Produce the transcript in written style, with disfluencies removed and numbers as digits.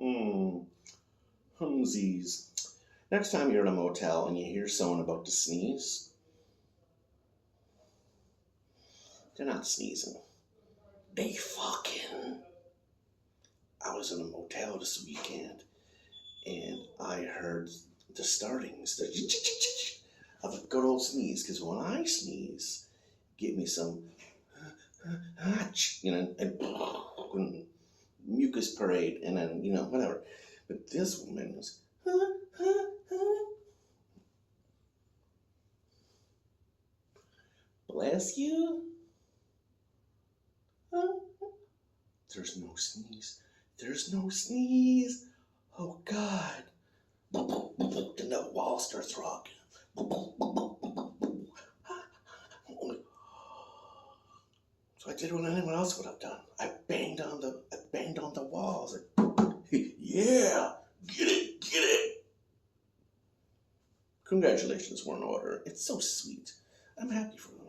Hmm. Humsies. Next time you're in a motel and you hear someone about to sneeze, they're not sneezing. They fucking. I was in a motel this weekend and I heard the startings of a good old sneeze. Because when I sneeze, give me some, and mucus parade, and then whatever. But this woman was, bless you. There's no sneeze. There's no sneeze. Oh God. Then the wall starts rocking. So I did what anyone else would have done. I banged on the walls. Yeah, get it. Congratulations, War and Order. It's so sweet. I'm happy for them.